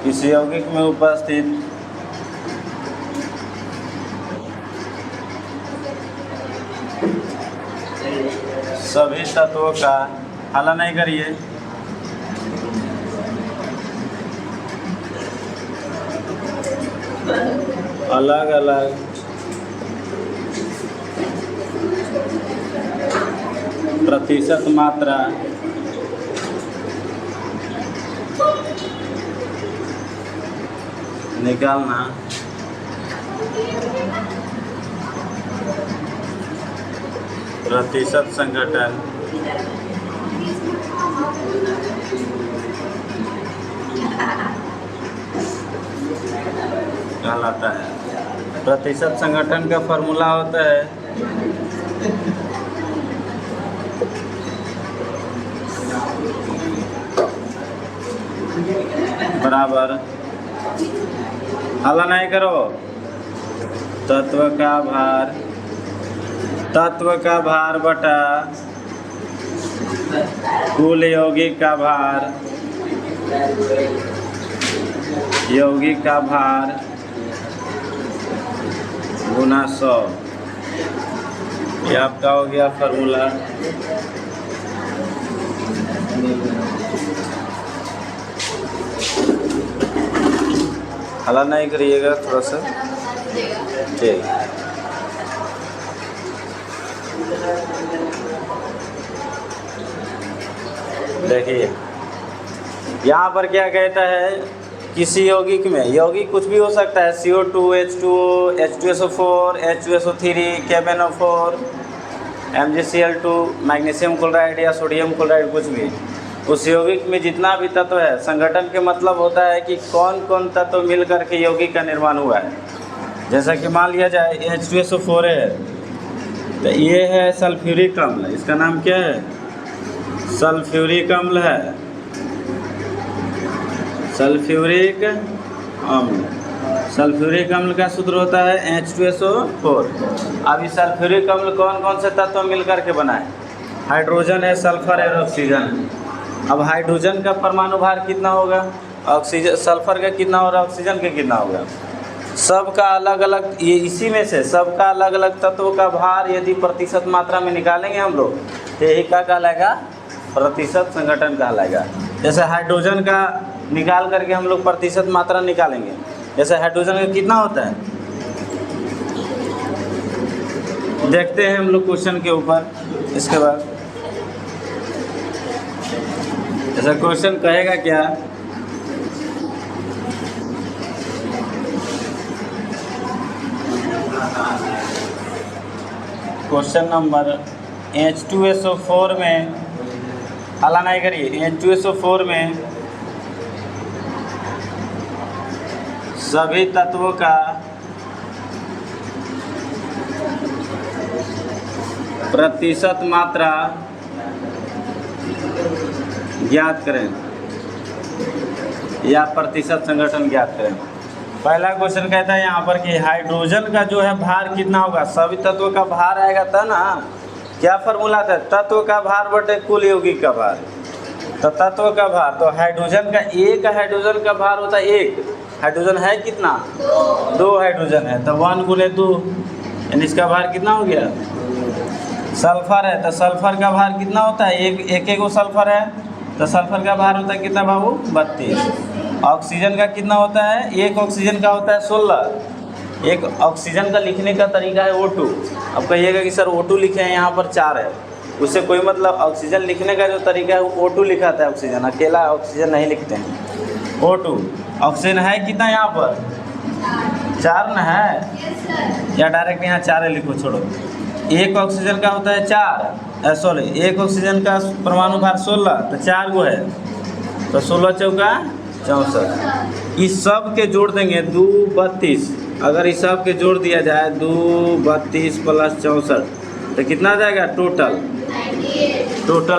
किसी यौगिक में उपस्थित सभी तत्वों का, हल्ला नहीं करिए, अलग अलग प्रतिशत मात्रा निकालना प्रतिशत संघटन कहलाता है। प्रतिशत संगठन का फॉर्मूला होता है बराबर, हल्ला नहीं करो, तत्व का भार बटा कुल यौगिक का भार, यौगिक का भार गुना 100। ये आपका हो गया फॉर्मूला। हल्ला नहीं करिएगा थोड़ा सा, ठीक। देखिए यहाँ पर क्या कहता है, किसी यौगिक में, यौगिक कुछ भी हो सकता है, CO2, H2O, H2SO4, H2SO3, KBnO4, MgCl2, magnesium chloride या सोडियम क्लोराइड, कुछ भी। उस यौगिक में जितना भी तत्व है, संगठन के मतलब होता है कि कौन कौन तत्व मिल करके यौगिक का निर्माण हुआ है। जैसा कि मान लिया जाए H2SO4 है, तो ये है सल्फ्यूरिक अम्ल, इसका नाम क्या है, सल्फ्यूरिक अम्ल है, सल्फ्यूरिक अम्ल। सल्फ्यूरिक अम्ल का सूत्र होता है H2SO4। अब इस सल्फ्यूरिक अम्ल कौन कौन से तत्व मिल करके बना है, हाइड्रोजन है, सल्फर है और ऑक्सीजन है। अब हाइड्रोजन का परमाणु भार कितना होगा, ऑक्सीजन, सल्फर का कितना होगा, ऑक्सीजन का कितना होगा, सबका अलग अलग, ये इसी में से सबका अलग अलग तत्वों का भार यदि प्रतिशत मात्रा में निकालेंगे हम लोग, तो यही क्या कहलाएगा, प्रतिशत संगठन कहलाएगा। जैसे हाइड्रोजन का निकाल करके हम लोग प्रतिशत मात्रा निकालेंगे, जैसे हाइड्रोजन का कितना होता है, देखते हैं हम लोग क्वेश्चन के ऊपर। इसके बाद ऐसा क्वेश्चन कहेगा क्या, क्वेश्चन नंबर H2SO4 में, हल्ला नहीं करिए, H2SO4 में सभी तत्वों का प्रतिशत मात्रा ज्ञात करें या प्रतिशत संगठन ज्ञात करें। पहला क्वेश्चन कहता है यहाँ पर कि हाइड्रोजन का जो है भार कितना होगा, सभी तत्वों का भार आएगा था ना, क्या फॉर्मूला था, तत्व का भार बटे कुल यौगिक का भार। तो तत्व का भार, तो हाइड्रोजन का, एक हाइड्रोजन का भार होता है, एक हाइड्रोजन है कितना, 2 हाइड्रोजन है, तो 1 गुने 2, यानी इसका भार कितना हो गया। सल्फर है, तो सल्फर का भार कितना होता है, एक गो सल्फर है, तो सल्फर का भार होता है कितना बाबू, 32। ऑक्सीजन का कितना होता है, एक ऑक्सीजन का होता है 16। एक ऑक्सीजन का लिखने का तरीका है O2। अब कहिएगा कि सर O2 लिखे हैं, यहाँ पर 4 है, उससे कोई मतलब, ऑक्सीजन लिखने का जो तरीका है वो O2 लिखाता है, ऑक्सीजन अकेला ऑक्सीजन नहीं लिखते हैं, O2। ऑक्सीजन है कितना यहाँ पर, 4 न है, या डायरेक्ट यहाँ 4 लिखो, छोड़ो। एक ऑक्सीजन का होता है 4, सॉरी, एक ऑक्सीजन का परमाणु भार 16, तो 4 गो है, तो 16 चौका 64। इस सब के जोड़ देंगे 2 32, अगर इस सब के जोड़ दिया जाए 2 32 प्लस 64, तो कितना आ जाएगा, टोटल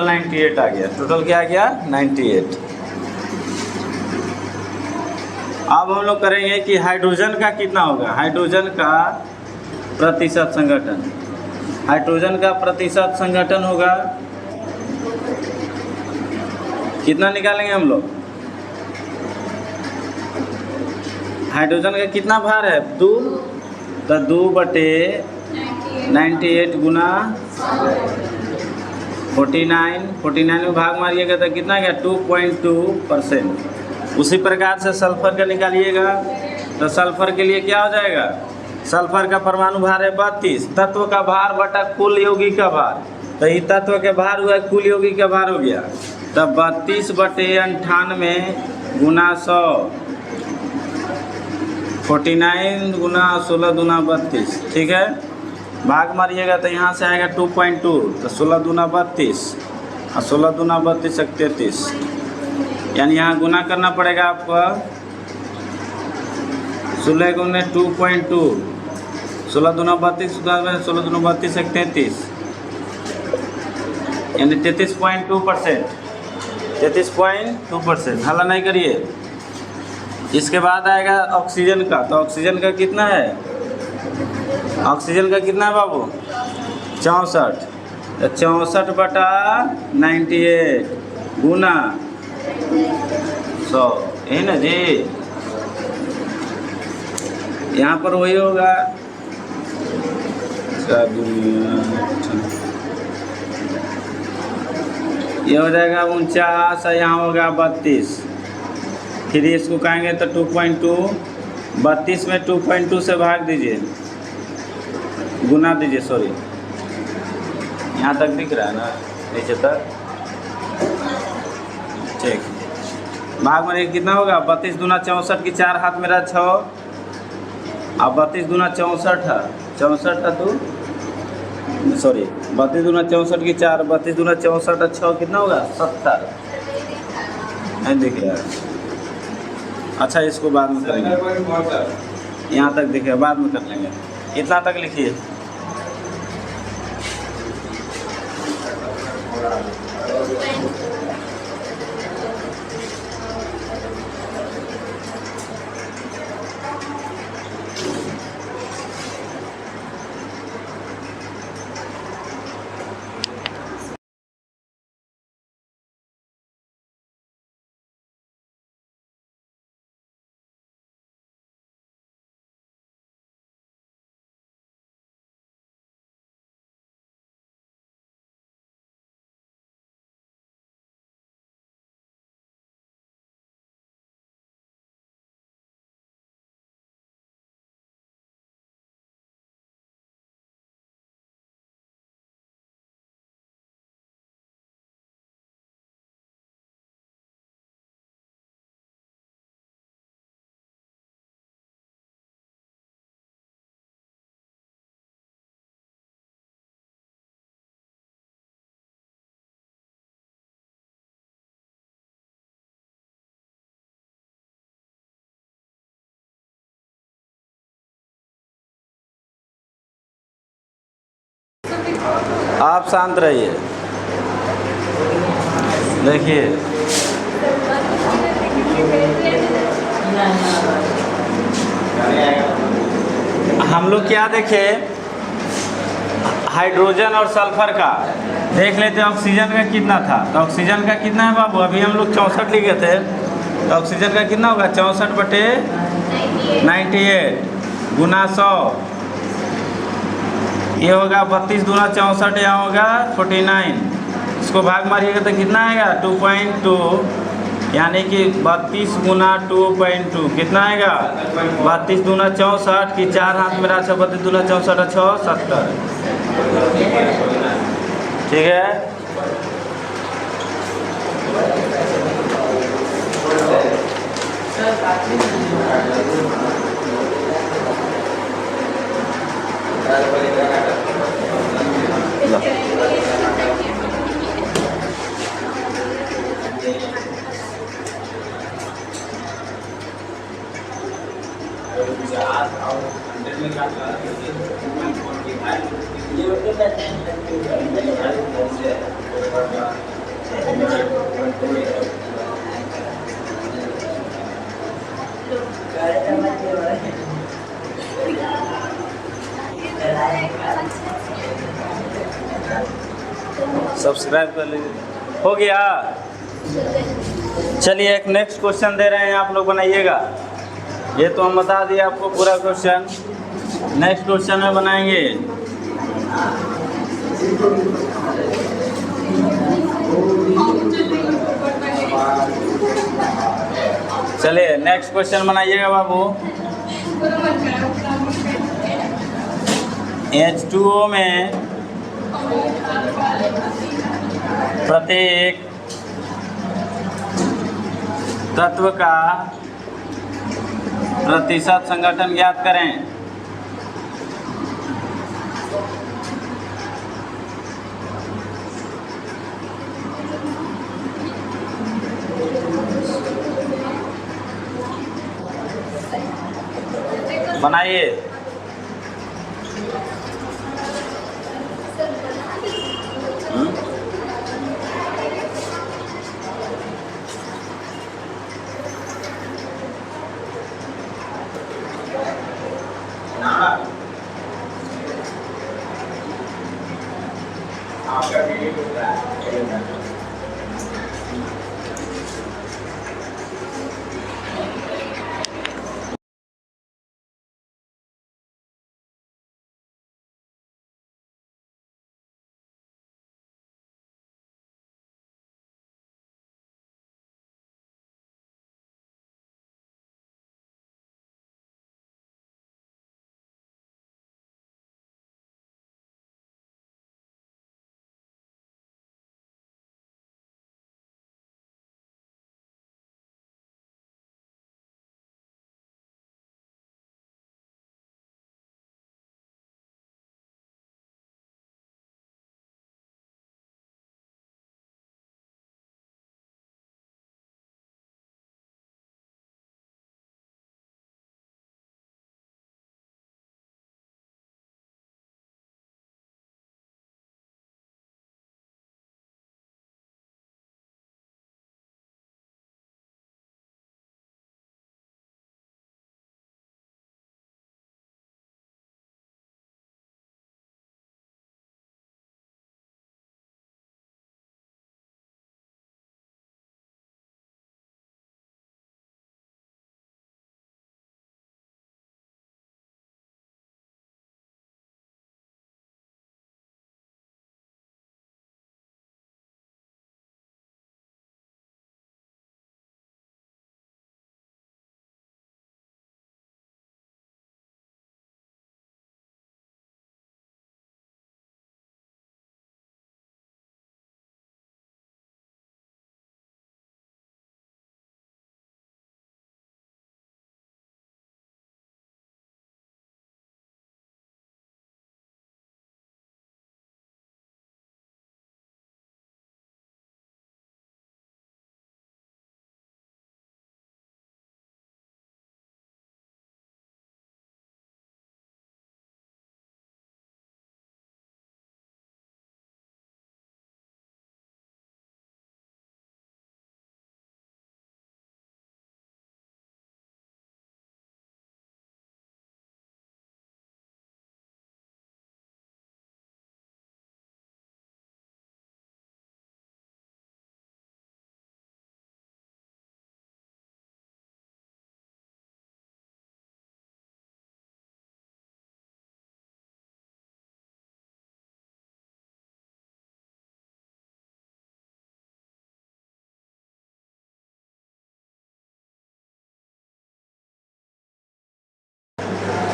98 आ गया। टोटल क्या आ गया, 98। अब हम लोग करेंगे कि हाइड्रोजन का कितना होगा, हाइड्रोजन का प्रतिशत संगठन। हाइड्रोजन का प्रतिशत संगठन होगा कितना, निकालेंगे हम लोग, हाइड्रोजन का कितना भार है 2, तो 2/98 गुना 49 में भाग मारिएगा तो कितना गया 2.2%। उसी प्रकार से सल्फर का निकालिएगा तो सल्फर के लिए क्या हो जाएगा, सल्फर का परमाणु भार है 32, तत्व का भार बटा कुल यौगिक का भार, तो ये तत्व के भार हुआ कुल यौगिक का भार हो गया, तब 32/98 गुना 100, 49 गुना 16 दूना 32, ठीक है। भाग मारिएगा तो यहाँ से आएगा 2.2, तो 16 दूना 32 और 16 दूना 32 33, यानी यहाँ गुना करना पड़ेगा आपको 16 गुने 2.2, 16 दूना 32, 16 दूना 32 33, यानी 33.2%, 33.2%। हल्ला नहीं करिए। इसके बाद आएगा ऑक्सीजन का, तो ऑक्सीजन का कितना है, ऑक्सीजन का कितना है बाबू 64, तो 64/98 गुना 100, यही ना जी। यहाँ पर वही होगा ये हो जाएगा 49, यहाँ होगा 32, फिर इसको कहेंगे तो 2.2, 32 में 2.2 से भाग दीजिए, गुना दीजिए, सॉरी यहाँ तक दिख रहा है ना, नीचे तक, ठीक। भाग में कितना होगा 32 दूना 64 की 4 हाथ मेरा 6, अब 32 दूना 64 है, 64 है तो सॉरी 32 दूना 64 की 4, 32 दूना 64 6 कितना होगा 70, नहीं दिख रहा है। अच्छा इसको बाद में करेंगे, यहाँ तक देखिए बाद में कर लेंगे, इतना तक लिखिए। आप शांत रहिए, देखिए हम लोग क्या देखे, हाइड्रोजन और सल्फर का देख लेते हैं। ऑक्सीजन का कितना था, तो ऑक्सीजन का कितना है बाबू, अभी हम लोग 64 लिखे थे, तो ऑक्सीजन का कितना होगा 64/98 गुना 100, ये होगा 32 दूना 64, यहाँ होगा 49, इसको भाग मारिएगा तो कितना आएगा 2.2, यानी कि 32 गुना 2.2 कितना आएगा 32 दूना 64 की 4 हाथ मेरा 32 दूना 64 6 70, ठीक है। सब्सक्राइब कर लीजिए, हो गया। चलिए एक नेक्स्ट क्वेश्चन दे रहे हैं, आप लोग बनाइएगा। ये तो हम बता दिए आपको पूरा क्वेश्चन। नेक्स्ट क्वेश्चन में बनाएंगे। चलिए नेक्स्ट क्वेश्चन बनाइएगा बाबू। H2O में प्रत्येक तत्व का प्रतिशत संगठन ज्ञात करें। बनाइए।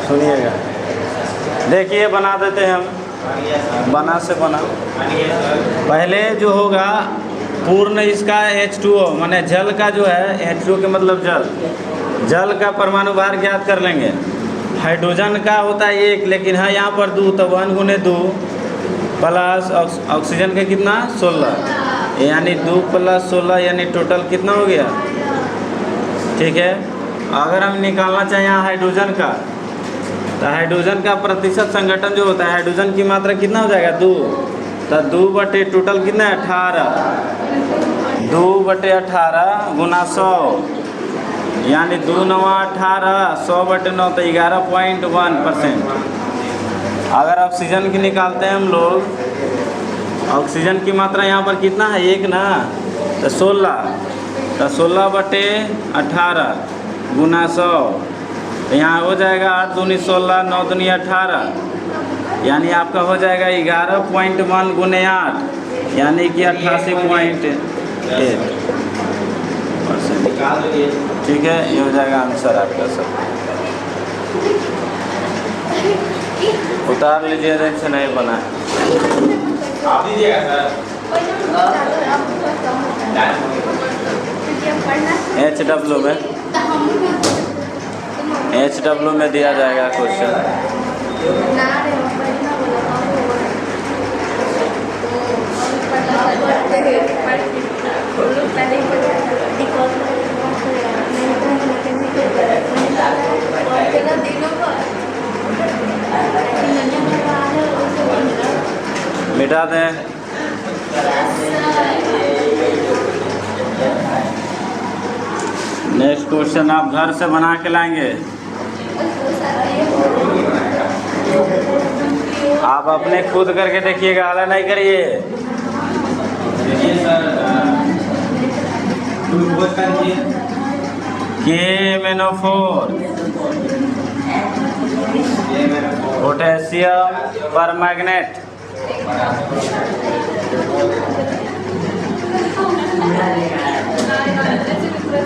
सुनिएगा, देखिए बना देते हैं हम। बना से बना पहले जो होगा पूर्ण इसका H2O माने जल का जो है H2O के मतलब जल का परमाणु भार ज्ञात कर लेंगे। हाइड्रोजन का होता है 1, लेकिन है यहाँ पर 2, तो 1 गुने 2 प्लस ऑक्सीजन का कितना 16, यानी 2 + 16 यानी टोटल कितना हो गया। ठीक है, अगर हम निकालना चाहें यहाँ हाइड्रोजन का, तो हाइड्रोजन का प्रतिशत संगठन जो होता है, हाइड्रोजन की मात्रा कितना हो जाएगा 2, तो 2 बटे टोटल कितना है 18, 2 बटे 18 गुना 100 यानी 2 9 18, 100 बटे 9 तो 11.1%। अगर ऑक्सीजन की निकालते हैं हम लोग, ऑक्सीजन की मात्रा यहाँ पर कितना है 1 ना, तो 16, तो 16 बटे 18 गुना 100 तो यहाँ हो जाएगा 8 दूनी 16, 9 दूनी 18, यानी आपका हो जाएगा 11.1 गुने 8, यानी कि 88.8%। ठीक है, ये हो जाएगा आंसर आपका सब। उतार लीजिए, से नहीं बना है। आप दीजिएगा सर। HW में दिया जाएगा क्वेश्चन। मिटा दें। नेक्स्ट क्वेश्चन आप घर से बना के लाएंगे। आप अपने खुद करके देखिएगा, आला नहीं करिए। KMnO4 पोटेशियम परमैंगनेट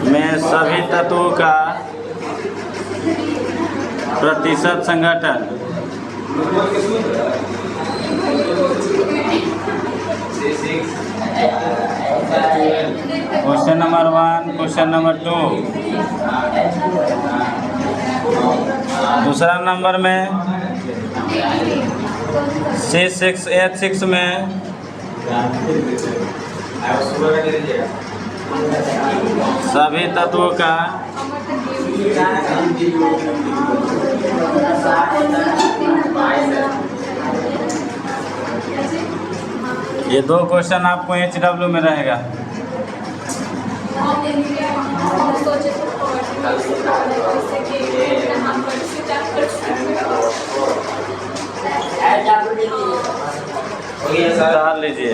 में सभी तत्वों का प्रतिशत संघटन। Question number 1, question number 2। दूसरा नंबर में C6H6 में सभी तत्वों का ये 2 क्वेश्चन आपको HW में रहेगा। उतार लीजिए।